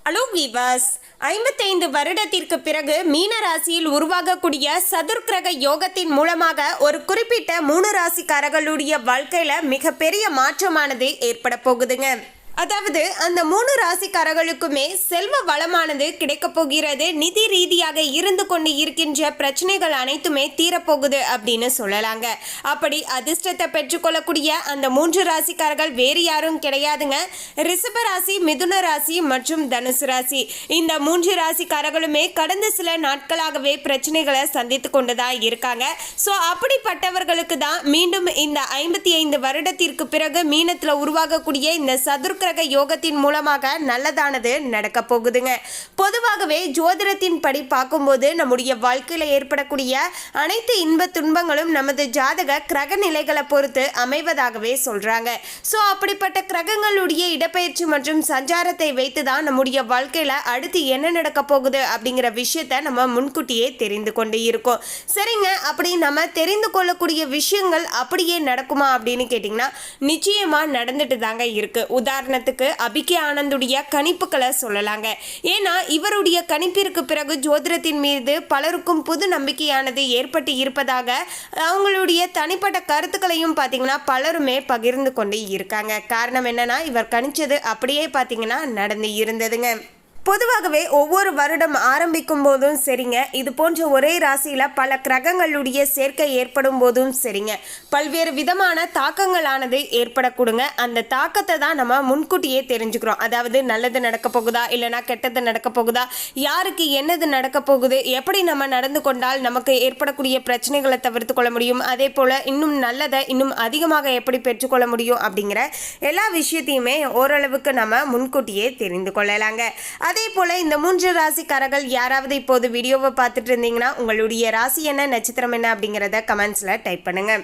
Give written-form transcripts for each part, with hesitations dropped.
Hello viewers, 55 வருடத்திற்கு பிறகு மீன ராசியில் உருவாகக்கூடிய சதுர்கிரக யோகத்தின் மூலமாக ஒரு குறிப்பிட்ட 3 ராசிக்காரர்களுடைய வாழ்க்கையில மிகப்பெரிய மாற்றமானது ஏற்பட போகுதுங்க. அதாவது அந்த 3 ராசிக்காரர்களுக்குமே செல்வ வளமானது கிடைக்க போகிறது. நிதி ரீதியாக இருந்து கொண்டு இருக்கின்ற பிரச்சனைகள் அனைத்துமே தீரப்போகுது அப்படின்னு சொல்லலாங்க. அப்படி அதிர்ஷ்டத்தை பெற்றுக்கொள்ளக்கூடிய அந்த 3 ராசிக்காரர்கள் வேறு யாரும் கிடையாதுங்க. ரிஷப ராசி, மிதுன ராசி மற்றும் தனுசு ராசி. இந்த 3 ராசிக்காரர்களுமே கடந்த சில நாட்களாகவே பிரச்சனைகளை சந்தித்து கொண்டுதான் இருக்காங்க. ஸோ அப்படிப்பட்டவர்களுக்கு தான் மீண்டும் இந்த 55 வருடத்திற்கு பிறகு மீனத்தில் உருவாகக்கூடிய இந்த சதுர்கிரக யோகத்தின் மூலமாக நல்லதானது நடக்க போகுதுங்க. பொதுவாகவே ஜோதிடத்தின் படி பார்க்கும்போது நம்முடைய வாழ்க்கையில் ஏற்படக்கூடிய அனைத்து இன்ப துன்பங்களும் நமது ஜாதக கிரக நிலைகளை பொறுத்து அமைவதாகவே சொல்றாங்க. ஸோ அப்படிப்பட்ட கிரகங்களுடைய இடப்பெயர்ச்சி மற்றும் சஞ்சாரத்தை வைத்து தான் நம்முடைய வாழ்க்கையில அடுத்து என்ன நடக்க போகுது அப்படிங்கிற விஷயத்த நம்ம முன்கூட்டியே தெரிந்து கொண்டு இருக்கோம். சரிங்க, அப்படி நம்ம தெரிந்து கொள்ளக்கூடிய விஷயங்கள் அப்படியே நடக்குமா அப்படின்னு கேட்டிங்கன்னா நிச்சயமா நடந்துட்டு தாங்க இருக்கு. உதாரணத்துக்கு அபிகே ஆனந்துடைய கணிப்புகளை சொல்லலாங்க. ஏன்னா இவருடைய கணிப்பிற்கு பிறகு ஜோதிடத்தின் மீது பலருக்கும் புது நம்பிக்கையானது ஏற்பட்டு இருப்பதாக அவங்களுடைய தனிப்பட்ட கருத்துக்களையும் பார்த்தீங்கன்னா பலருமே பகிர்ந்து கொண்டு இருக்காங்க. காரணம் என்னன்னா இவர் கணிச்சது அப்படியே பார்த்தீங்கன்னா நடந்து இருந்ததுங்க. பொதுவாகவே ஒவ்வொரு வருடம் ஆரம்பிக்கும் போதும் சரிங்க, இது போன்ற ஒரே ராசியில் பல கிரகங்களுடைய சேர்க்கை ஏற்படும் போதும் சரிங்க, பல்வேறு விதமான தாக்கங்களானது ஏற்படக்கூடுங்க. அந்த தாக்கத்தை தான் நம்ம முன்கூட்டியே தெரிஞ்சுக்கிறோம். அதாவது நல்லது நடக்க போகுதா இல்லைனா கெட்டது நடக்க போகுதா, யாருக்கு என்னது நடக்க போகுது, எப்படி நம்ம நடந்து கொண்டால் நமக்கு ஏற்படக்கூடிய பிரச்சனைகளை தவிர்த்து கொள்ள முடியும், அதே போல் இன்னும் நல்லதை இன்னும் அதிகமாக எப்படி பெற்றுக்கொள்ள முடியும் அப்படிங்கிற எல்லா விஷயத்தையுமே ஓரளவுக்கு நம்ம முன்கூட்டியே தெரிந்து கொள்ளலாங்க. அதே போல இந்த 3 ராசிக்காரர்கள் யாராவது இப்போது வீடியோவை பார்த்துட்டு இருந்தீங்கன்னா உங்களுடைய ராசி என்ன, நட்சத்திரம் என்ன அப்படிங்கிறத கமெண்ட்ஸில் டைப் பண்ணுங்க.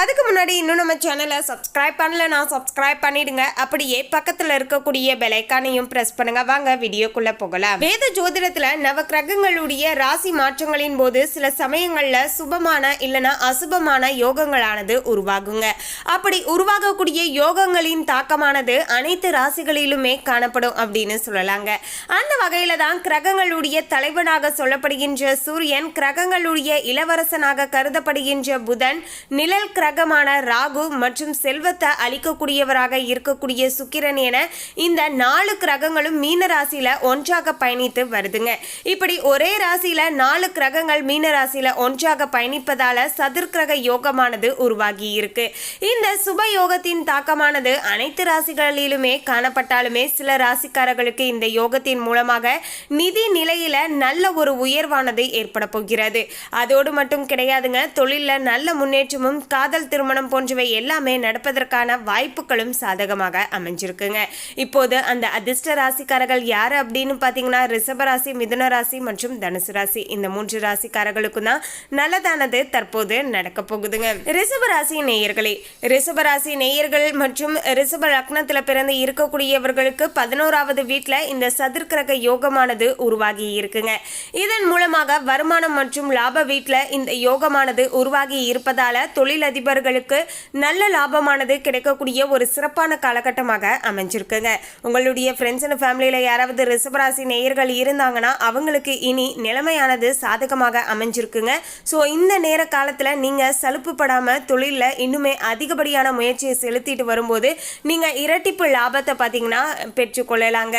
அதுக்கு முன்னாடி இன்னும் நம்ம சேனலை சப்ஸ்கிரைப் பண்ணலன்னா சப்ஸ்கிரைப் பண்ணிடுங்க. அப்படியே பக்கத்தில் இருக்கக்கூடிய பெல் ஐகானையும் பிரஸ் பண்ணுங்க. வாங்க வீடியோக்குள்ள போகலாம். வேத ஜோதிடத்துல நவ கிரகங்களுடைய ராசி மாற்றங்களின் போது சில சமயங்கள்ல சுபமான இல்லைன்னா அசுபமான யோகங்களானது உருவாகுங்க. அப்படி உருவாகக்கூடிய யோகங்களின் தாக்கமானது அனைத்து ராசிகளிலுமே காணப்படும் அப்படின்னு சொல்லலாங்க. அந்த வகையில தான் கிரகங்களுடைய தலைவனாக சொல்லப்படுகின்ற சூரியன், கிரகங்களுடைய இளவரசனாக கருதப்படுகின்ற புதன், நிழல் கிரகமான ராகு மற்றும் செல்வத்தை அளிக்கக்கூடியவராக இருக்கக்கூடிய சுக்கிரன் என இந்த 4 கிரகங்களும் மீன ராசியில ஒன்றாக பயணித்து வருதுங்க. இப்படி ஒரே ராசியில 4 கிரகங்கள் மீன ராசியில ஒன்றாக பயணிப்பதால சதுர்கிரக யோகமானது உருவாகி இருக்கு. இந்த சுப யோகத்தின் தாக்கமானது அனைத்து ராசிகளிலுமே காணப்பட்டாலுமே சில ராசிக்காரர்களுக்கு இந்த யோகத்தின் மூலமாக நிதி நிலையில நல்ல ஒரு உயர்வானது ஏற்பட போகிறது. அதோடு மட்டும் கிடையாதுங்க, தொழில நல்ல முன்னேற்றமும் காதல் திருமணம் போன்றவை எல்லாமே நடப்பதற்கான வாய்ப்புகளும் சாதகமாக அமைஞ்சிருக்குங்க. இப்போது அந்த அதிர்ஷ்ட ராசிக்காரர்கள் யாரு அப்படின்னு பார்த்தீங்கன்னா ரிஷப ராசி, மிதுன ராசி மற்றும் தனுசு ராசி. இந்த 3 ராசிக்காரர்களுக்கும் தான் நல்லதானது தற்போது நடக்க போகுதுங்க. ரிஷப ராசி நேயர்களே, ரிஷப ராசி நேயர்கள் மற்றும் ரிஷப லக்னத்தில் பிறந்து இருக்கக்கூடியவர்களுக்கு 11வது வீட்டில் இந்த சதுர்கிரக யோகமானது உருவாகி இருக்குங்க. இதன் மூலமாக வருமானம் மற்றும் லாப வீட்டில் இந்த யோகமானது உருவாகி இருப்பதால தொழிலதிபர்களுக்கு நல்ல லாபமானது கிடைக்கக்கூடிய ஒரு சிறப்பான காலகட்டமாக அமைஞ்சிருக்குங்க. உங்களுடைய ஃப்ரெண்ட்ஸ் அண்ட் ஃபேமிலியில் யாராவது ரிஷபராசி நேயர்கள் இருந்தாங்கன்னா அவங்களுக்கு இனி நிலைமையானது சாதகமாக அமைஞ்சிருக்குங்க. ஸோ இந்த நேர காலத்தில் நீங்கள் சலுப்பு படாமல் தொழிலில் இன்னுமே அதிகப்படியான முயற்சியை செலுத்திட்டு வரும்போது நீங்கள் இரட்டிப்பு லாபத்தை பார்த்தீங்கன்னா பெற்றுக்கொள்ளலாங்க.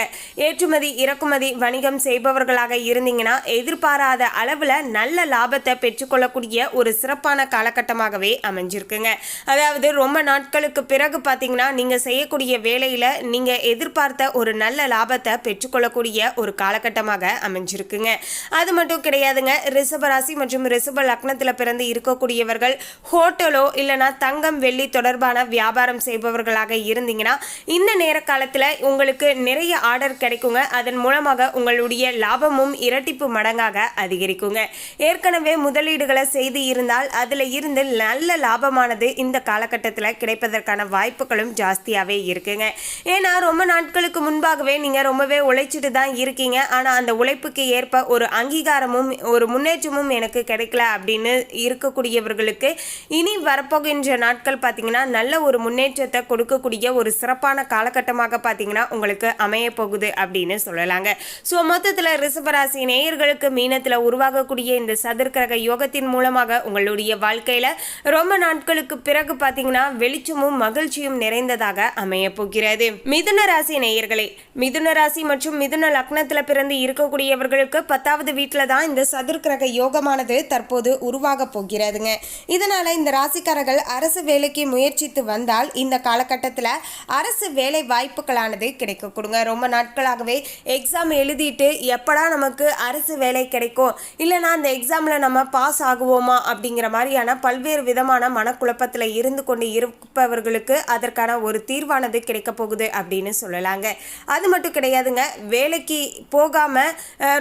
ஏற்றுமதி இறக்குமதி வணிகம் செய்பவர்களாக இருந்தீங்கன்னா எதிர்பாராத அளவில் நல்ல லாபத்தை பெற்றுக்கொள்ளக்கூடிய ஒரு சிறப்பான காலகட்டமாகவே அமைஞ்சிருக்குங்க. அதாவது ரொம்ப நாட்களுக்கு பிறகு பார்த்தீங்கன்னா நீங்கள் செய்யக்கூடிய வேலையில் நீங்கள் எதிர்பார்த்த ஒரு நல்ல லாபத்தை பெற்றுக்கொள்ளக்கூடிய ஒரு காலகட்டமாக அமைஞ்சிருக்குங்க. அது மட்டும் கிடையாதுங்க, ரிஷபராசி மற்றும் ரிஷப லக்னத்தில் பிறந்து இருக்கக்கூடியவர்கள் ஹோட்டலோ இல்லைனா தங்கம் வெள்ளி தொடர்பான வியாபாரம் செய்பவர்களாக இருந்தீங்கன்னா இந்த நேர காலத்தில் உங்களுக்கு நிறைய ஆர்டர் கிடைக்குங்க. அதன் மூலமாக உங்களுடைய லாபமும் இரட்டிப்பு மடங்காக அதிகரிக்குங்க. ஏற்கனவே முதலீடுகளை செய்து இருந்தால் அதில் இருந்து நல்ல லாப லாபமானது இந்த காலகட்டத்தில் கிடைப்பதற்கான வாய்ப்புகளும் ஜாஸ்தியாகவே இருக்குங்க. ஏன்னா ரொம்ப நாட்களுக்கு முன்பாகவே நீங்கள் ரொம்பவே உழைச்சிட்டு தான் இருக்கீங்க. ஆனால் அந்த உழைப்புக்கு ஏற்ப ஒரு அங்கீகாரமும் ஒரு முன்னேற்றமும் எனக்கு கிடைக்கல அப்படின்னு இருக்கக்கூடியவர்களுக்கு இனி வரப்போகின்ற நாட்கள் பார்த்தீங்கன்னா நல்ல ஒரு முன்னேற்றத்தை கொடுக்கக்கூடிய ஒரு சிறப்பான காலகட்டமாக பார்த்தீங்கன்னா உங்களுக்கு அமைய போகுது அப்படின்னு சொல்லலாங்க. ஸோ மொத்தத்தில் ரிஷபராசி நேயர்களுக்கு மீனத்தில் உருவாகக்கூடிய இந்த சதுர்கிரக யோகத்தின் மூலமாக உங்களுடைய வாழ்க்கையில் ரொம்ப நாட்களுக்கு பிறகு பார்த்தீங்கன்னா வெளிச்சமும் மகிழ்ச்சியும் நிறைந்ததாக அமைய போகிறது. மிதுன ராசி நேயர்களே, மிதுன ராசி மற்றும் மிதுன லக்னத்தில் பிறந்து இருக்கக்கூடியவர்களுக்கு 10வது வீட்டில் தான் இந்த சதுர்கிரக யோகமானது தற்போது உருவாக போகிறதுங்க. இதனால இந்த ராசிக்காரர்கள் அரசு வேலைக்கு முயற்சித்து வந்தால் இந்த காலகட்டத்தில் அரசு வேலை வாய்ப்புகளானது கிடைக்க கொடுங்க. ரொம்ப நாட்களாகவே எக்ஸாம் எழுதிட்டு எப்படா நமக்கு அரசு வேலை கிடைக்கும், இல்லைனா அந்த எக்ஸாமில் நம்ம பாஸ் ஆகுவோமா அப்படிங்கிற மாதிரியான பல்வேறு விதமான மனக்குழப்பத்தில் இருந்து கொண்டு இருப்பவர்களுக்கு அதற்கான ஒரு தீர்வானது கிடைக்க போகுது அப்படின்னு சொல்லலாங்க. அது மட்டும் கிடையாதுங்க, வேலைக்கு போகாமல்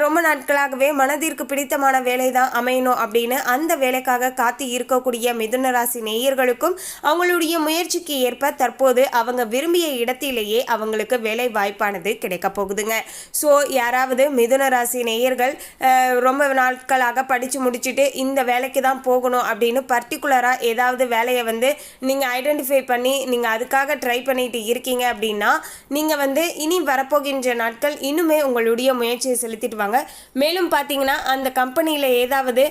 ரொம்ப நாட்களாகவே மனதிற்கு பிடித்தமான வேலை தான் அமையணும் அப்படின்னு அந்த வேலைக்காக காத்து இருக்கக்கூடிய மிதுன ராசி நேயர்களுக்கும் அவங்களுடைய முயற்சிக்கு ஏற்ப தற்போது அவங்க விரும்பிய இடத்திலேயே அவங்களுக்கு வேலை வாய்ப்பானது கிடைக்க போகுதுங்க. ஸோ யாராவது மிதுன ராசி நேயர்கள் ரொம்ப நாட்களாக படித்து முடிச்சுட்டு இந்த வேலைக்கு தான் போகணும் அப்படின்னு பர்டிகுலராக ஏதாவது வேலையை நீங்கள் ஐடென்டிஃபை பண்ணி நீங்கள் அதுக்காக ட்ரை பண்ணிட்டு இருக்கீங்க அப்படின்னா நீங்கள் இனி வரப்போகின்ற நாட்கள் இன்னுமே உங்களுடைய முயற்சியை செலுத்திட்டு வாங்க. மேலும் பார்த்தீங்கன்னா அந்த கம்பெனியில் ஏதாவது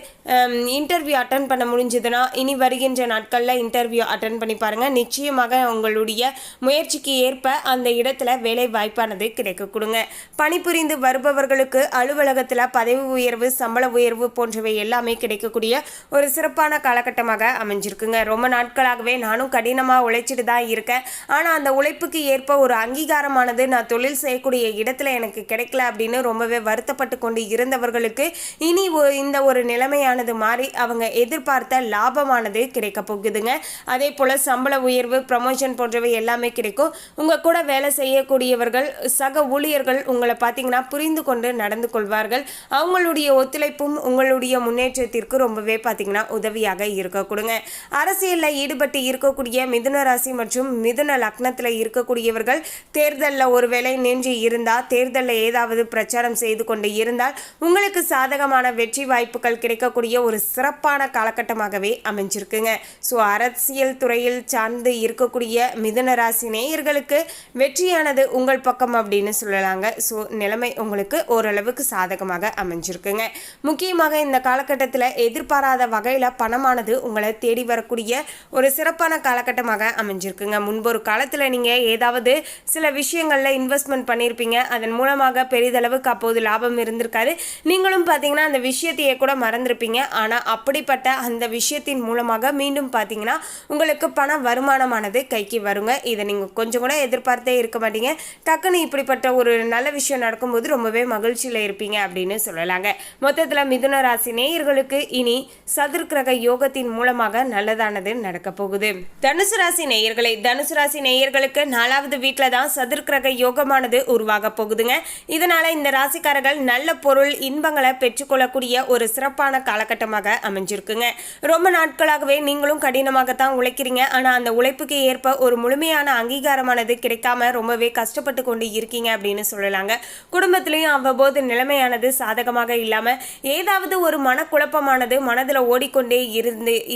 இன்டர்வியூ அட்டன் பண்ண முடிஞ்சதுன்னா இனி வருகின்ற நாட்களில் இன்டர்வியூ அட்டன் பண்ணி பாருங்கள். நிச்சயமாக உங்களுடைய முயற்சிக்கு ஏற்ப அந்த இடத்துல வேலை வாய்ப்பானது கிடைக்க கொடுங்க. பணிபுரிந்து வருபவர்களுக்கு அலுவலகத்தில் பதவி உயர்வு, சம்பள உயர்வு போன்றவை எல்லாமே கிடைக்கக்கூடிய ஒரு சிறப்பான காலகட்டமாக அமைஞ்சிருக்குங்க. ரொம்ப நாட்களாகவே நானும் கடினமாக உழைச்சிட்டு தான் இருக்கேன், ஆனால் அந்த உழைப்புக்கு ஏற்ப ஒரு அங்கீகாரமானது நான் தொழில் செய்யக்கூடிய இடத்துல எனக்கு கிடைக்கல அப்படின்னு ரொம்பவே வருத்தப்பட்டு கொண்டு இருந்தவர்களுக்கு இனி இந்த ஒரு நிலைமையானது மாறி அவங்க எதிர்பார்த்த லாபமானது கிடைக்க போகுதுங்க. அதே போல் சம்பள உயர்வு, ப்ரமோஷன் போன்றவை எல்லாமே கிடைக்கும். உங்கள் கூட வேலை செய்யக்கூடியவர்கள், சக ஊழியர்கள் உங்களை பார்த்தீங்கன்னா புரிந்து கொண்டு நடந்து கொள்வார்கள். அவங்களுடைய ஒத்துழைப்பும் உங்களுடைய முன்னேற்றத்திற்கு ரொம்பவே பார்த்தீங்கன்னா உதவியாக இருக்க கொடுங்க. அரசியலில் ஈடுபட்டு இருக்கக்கூடிய மிதுன ராசி மற்றும் மிதுன லக்னத்தில் இருக்கக்கூடியவர்கள் தேர்தலில் ஒருவேளை நின்று இருந்தால், தேர்தலில் ஏதாவது பிரச்சாரம் செய்து கொண்டு இருந்தால் உங்களுக்கு சாதகமான வெற்றி வாய்ப்புகள் கிடைக்கக்கூடிய ஒரு சிறப்பான காலகட்டமாகவே அமைஞ்சிருக்குங்க. ஸோ அரசியல் துறையில் சார்ந்து இருக்கக்கூடிய மிதுன ராசி நேயர்களுக்கு வெற்றியானது உங்கள் பக்கம் அப்படின்னு சொல்லலாங்க. ஸோ நிலைமை உங்களுக்கு ஓரளவுக்கு சாதகமாக அமைஞ்சிருக்குங்க. முக்கியமாக இந்த காலகட்டத்தில் எதிர்பாராத வகையில் பணமானது உங்களை தேடி வரக்கூடிய ஒரு சிறப்பான காலகட்டமாக அமைஞ்சிருக்குங்க. முன்பொரு காலத்தில் நீங்கள் ஏதாவது சில விஷயங்களில் இன்வெஸ்ட்மெண்ட் பண்ணியிருப்பீங்க, அதன் மூலமாக பெரிதளவுக்கு அப்போது லாபம் இருந்திருக்காது. நீங்களும் பார்த்தீங்கன்னா அந்த விஷயத்தையே கூட மறந்துருப்பீங்க. ஆனால் அப்படிப்பட்ட அந்த விஷயத்தின் மூலமாக மீண்டும் பார்த்தீங்கன்னா உங்களுக்கு பண வருமானமானது கைக்கு வருங்க. இதை நீங்கள் கொஞ்சம் கூட எதிர்பார்த்தே இருக்க மாட்டீங்க. டக்குன்னு இப்படிப்பட்ட ஒரு நல்ல விஷயம் நடக்கும்போது ரொம்பவே மகிழ்ச்சியில் இருப்பீங்க அப்படின்னு சொல்லலாங்க. மொத்தத்தில் மிதுன ராசி நேயர்களுக்கு இனி சதுர்கிரக யோகத்தின் மூலமாக நல்லதானது நடக்க போகுது. தனுசு ராசி நேயர்களை, தனுசு ராசி நேயர்களுக்கு 4வது வீட்டில் தான் சதுர்கிரக யோகமானது உருவாக போகுதுங்க. இதனால இந்த ராசிக்காரர்கள் நல்ல பொருள் இன்பங்களை பெற்றுக்கொள்ளக்கூடிய ஒரு சிறப்பான காலகட்டமாக அமைஞ்சிருக்குங்க. ரொம்ப நாட்களாகவே நீங்களும் கடினமாகத்தான் உழைக்கிறீங்க, ஆனால் அந்த உழைப்புக்கு ஏற்ப ஒரு முழுமையான அங்கீகாரமானது கிடைக்காம ரொம்பவே கஷ்டப்பட்டு கொண்டு இருக்கீங்க அப்படின்னு சொல்லலாங்க. குடும்பத்திலையும் அவ்வப்போது நிலைமையானது சாதகமாக இல்லாமல் ஏதாவது ஒரு மனக்குழப்பமானது மனதில் ஓடிக்கொண்டே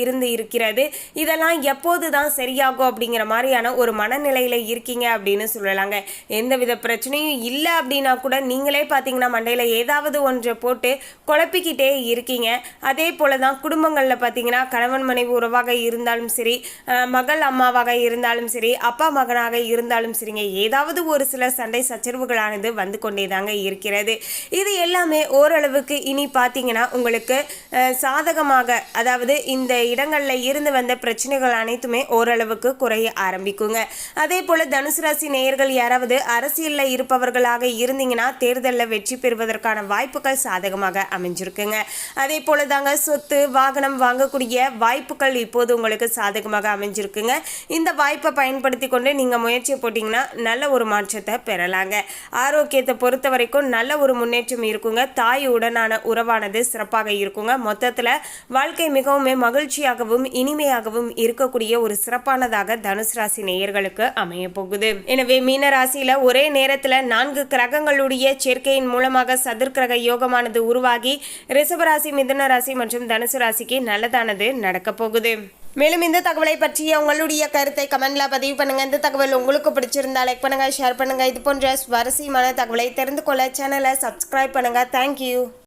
இருந்து இருக்கிறது. இதெல்லாம் எப்போது தான் சரியாகும் அப்படிங்கிற மாதிரியான ஒரு மனநிலையில் இருக்கீங்க அப்படின்னு சொல்லலாங்க. எந்தவித பிரச்சனையும் இல்லை அப்படின்னா கூட நீங்களே பார்த்தீங்கன்னா மண்டையில் ஏதாவது ஒன்றை போட்டு குழப்பிக்கிட்டே இருக்கீங்க. அதே போல தான் குடும்பங்களில் பார்த்தீங்கன்னா கணவன் மனைவி உறவாக இருந்தாலும் சரி, மகள் அம்மாவாக இருந்தாலும் சரி, அப்பா மகனாக இருந்தாலும் சரிங்க, ஏதாவது ஒரு சில சண்டை சச்சரவுகளானது வந்து கொண்டே தாங்க இருக்கிறது. இது எல்லாமே ஓரளவுக்கு இனி பார்த்தீங்கன்னா உங்களுக்கு சாதகமாக, அதாவது இந்த இடங்களில் இருந்து வந்த பிரச்சனைகள் அனைத்துமே ஓரளவுக்கு குறைய ஆரம்பிக்குங்க. அதே போல் தனுசு ராசி நேயர்கள் யாராவது அரசியலில் இருப்பவர்களாக இருந்தீங்கன்னா தேர்தலில் வெற்றி பெறுவதற்கான வாய்ப்புகள் சாதகமாக அமைஞ்சிருக்குங்க. அதே போல தாங்க சொத்து வாகனம் வாங்கக்கூடிய வாய்ப்புகள் இப்போது உங்களுக்கு சாதகமாக அமைஞ்சிருக்குங்க. இந்த வாய்ப்பை பயன்படுத்தி கொண்டு நீங்கள் முயற்சியை போட்டிங்கன்னா நல்ல ஒரு மாற்றத்தை பெறலாங்க. ஆரோக்கியத்தை பொறுத்த வரைக்கும் நல்ல ஒரு முன்னேற்றம் இருக்குங்க. தாயுடனான உறவானது சிறப்பாக இருக்குங்க. மொத்தத்தில் வாழ்க்கை மிகவும் மகிழ்ச்சியாகவும் இனிமையாகவும் இருக்கக்கூடிய ஒரு சிறப்பானதாக தனுசு ராசி நேயர்களுக்கு அமைய போகுது. எனவே மீன ராசியில ஒரே நேரத்துல 4 கிரகங்களுடைய சேர்க்கையின் மூலமாக சதுர்கிரக யோகமானது உருவாகி ரிஷபராசி, மிதுன ராசி மற்றும் தனுசு ராசிக்கு நல்லதானது நடக்க போகுது. மேலும் இந்த தகவலை பற்றிய உங்களுடைய கருத்தை கமெண்ட்ல பதிவு பண்ணுங்க. இந்த தகவல் உங்களுக்கு பிடிச்சிருந்தா லைக் பண்ணுங்க, ஷேர் பண்ணுங்க. இது போன்ற சுவாரஸ்யமான தகவலை தெரிந்து கொள்ள சேனலை சப்ஸ்கிரைப் பண்ணுங்க. தேங்க்யூ.